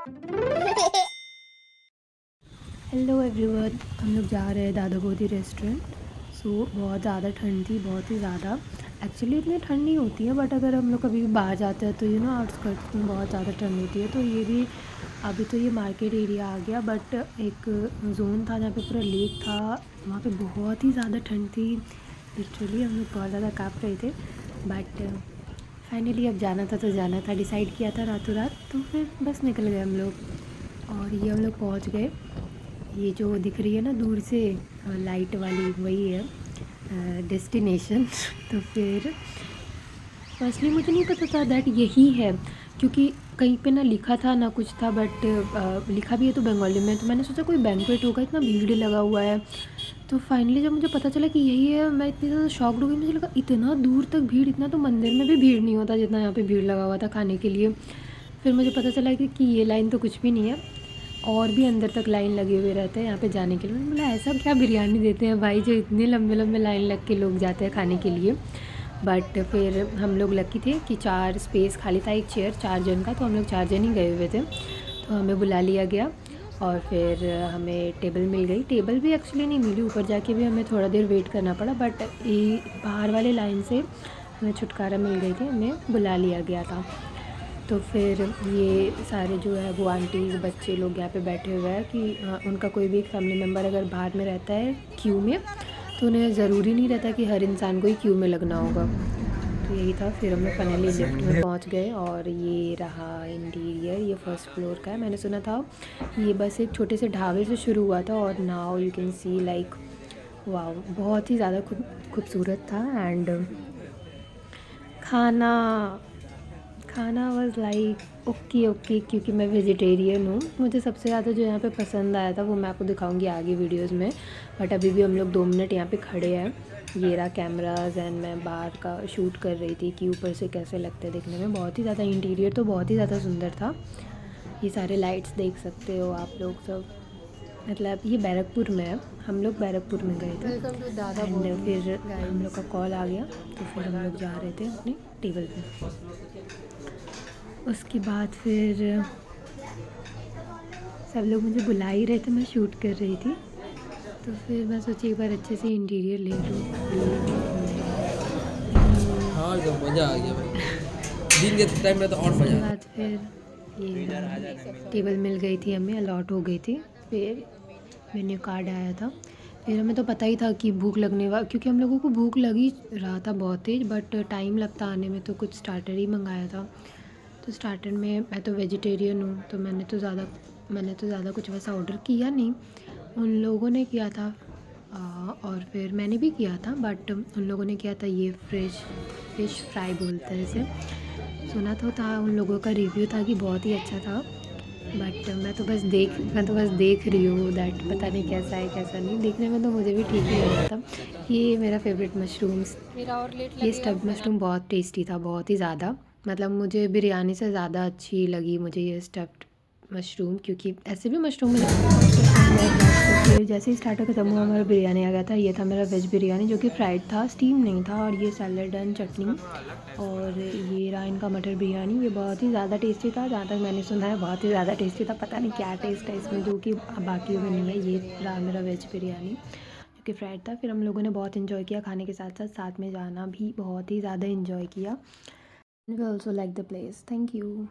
Hello everyone, हम लोग जा रहे हैं दादा गोदी रेस्टोरेंट। बहुत ज़्यादा ठंड थी, बहुत ही ज़्यादा। एक्चुअली इतनी ठंड नहीं होती है, बट अगर हम लोग कभी भी बाहर जाते हैं तो आउटस्कर्ट्स में बहुत ज़्यादा ठंड होती है। तो ये भी अभी तो ये मार्केट एरिया आ गया, बट एक जोन था जहाँ पे पूरा लेक था, वहाँ पे बहुत ही ज़्यादा ठंड थी। लिटरली हम लोग बहुत ज़्यादा काँप रहे थे, बट फाइनली अब जाना था तो जाना था, डिसाइड किया था रातों रात, तो फिर बस निकल गए हम लोग। और ये हम लोग पहुँच गए। ये जो दिख रही है ना दूर से लाइट वाली, वही है डेस्टिनेशन। तो फिर फर्स्टली मुझे नहीं पता था दैट यही है, क्योंकि कहीं पे ना लिखा था ना कुछ था, बट लिखा भी है तो बंगाली में। तो मैंने सोचा कोई बैंक्वेट होगा, इतना भीड़ लगा हुआ है। तो फाइनली जब मुझे पता चला कि यही है, मैं इतनी ज़्यादा शॉक्ड हो गई। मुझे लगा इतना दूर तक भीड़, इतना तो मंदिर में भी भीड़ नहीं होता जितना यहाँ पे भीड़ लगा हुआ था खाने के लिए। फिर मुझे पता चला कि ये लाइन तो कुछ भी नहीं है, और भी अंदर तक लाइन लगे हुए रहते हैं यहाँ पे जाने के लिए। मैंने बोला ऐसा क्या बिरयानी देते हैं भाई जो इतने लंबे लंबे लाइन लग के लोग जाते हैं खाने के लिए। बट फिर हम लोग लकी थे कि 4 स्पेस खाली था, एक चेयर 4 जन का, तो हम लोग 4 जन ही गए हुए थे। तो हमें बुला लिया गया और फिर हमें टेबल मिल गई। टेबल भी एक्चुअली नहीं मिली, ऊपर जाके भी हमें थोड़ा देर वेट करना पड़ा, बट ये बाहर वाले लाइन से हमें छुटकारा मिल गई थी, हमें बुला लिया गया था। तो फिर ये सारे जो है वो आंटीज़ बच्चे लोग यहाँ पे बैठे हुए हैं कि उनका कोई भी एक फैमिली मेम्बर अगर बाहर में रहता है क्यू में, तो उन्हें ज़रूरी नहीं रहता कि हर इंसान को ही क्यू में लगना होगा। तो यही था। फिर हम लोग फाइनली लिफ्ट में पहुँच गए और ये रहा इंटीरियर, ये फर्स्ट फ्लोर का है। मैंने सुना था ये बस एक छोटे से ढाबे से शुरू हुआ था, और now you can see like wow, बहुत ही ज़्यादा खूबसूरत था। एंड खाना खाना वाज लाइक ओके ओके, क्योंकि मैं वेजिटेरियन हूँ। मुझे सबसे ज़्यादा जो यहाँ पे पसंद आया था वो मैं आपको दिखाऊंगी आगे वीडियोस में, बट अभी भी हम लोग 2 मिनट यहाँ पे खड़े हैं। ये रहा कैमराज, एंड मैं बाहर का शूट कर रही थी कि ऊपर से कैसे लगते हैं दिखने में। बहुत ही ज़्यादा इंटीरियर तो बहुत ही ज़्यादा सुंदर था। ये सारे लाइट्स देख सकते हो आप लोग सब। मतलब ये बैरकपुर में है, हम लोग बैरकपुर में गए थे। एंड फिर हम लोग का कॉल आ गया, तो फिर हम लोग जा रहे थे अपने टेबल पे। उसके बाद फिर सब लोग मुझे बुला ही रहे थे, मैं शूट कर रही थी। तो फिर मैं सोची एक बार अच्छे से इंटीरियर ले लूँ। हाँ तो मज़ा आ गया भाई। दिन के टाइम में तो और उसके मज़ा बाद फिर ये टेबल मिल गई थी, हमें अलॉट हो गई थी। फिर मेन्यू कार्ड आया था। फिर हमें तो पता ही था कि भूख लगने क्योंकि हम लोगों को भूख लग ही रहा था बहुत तेज़, बट टाइम लगता आने में, तो कुछ स्टार्टर ही मंगाया था। तो स्टार्टर में मैं तो वेजिटेरियन हूँ, तो मैंने तो ज़्यादा कुछ वैसा ऑर्डर किया नहीं। उन लोगों ने किया था और फिर मैंने भी किया था, बट उन लोगों ने किया था ये फ़िश फ्राई बोलते हैं इसे। सुना तो था, उन लोगों का रिव्यू था कि बहुत ही अच्छा था, बट मैं तो बस देख रही हूँ दैट पता नहीं कैसा है कैसा नहीं। देखने में तो मुझे भी ठीक ही लग रहा था। ये मेरा फेवरेट मशरूम्स, ये स्टफ्ड मशरूम बहुत टेस्टी था, बहुत ही ज़्यादा। मतलब मुझे बिरयानी से ज़्यादा अच्छी लगी मुझे ये स्टफ्ड मशरूम, क्योंकि ऐसे भी मशरूम मुझे पसंद है। बट फिर जैसे ही स्टार्टर ख़त्म हुआ हमारा बिरयानी आ गया था। ये था मेरा वेज बिरयानी जो कि फ्राइड था, स्टीम नहीं था। और ये सैलड एंड चटनी, और ये रहा इनका मटर बिरयानी। ये बहुत ही ज़्यादा टेस्टी था, जहाँ तक मैंने सुना है बहुत ही ज़्यादा टेस्टी था। पता नहीं क्या टेस्ट है इसमें जो कि बाकियों में नहीं है। ये रहा मेरा वेज बिरयानी जो कि फ्राइड था। फिर हम लोगों ने बहुत इन्जॉय किया खाने के साथ साथ, साथ में जाना भी बहुत ही ज़्यादा इन्जॉय किया। We also like the place. Thank you.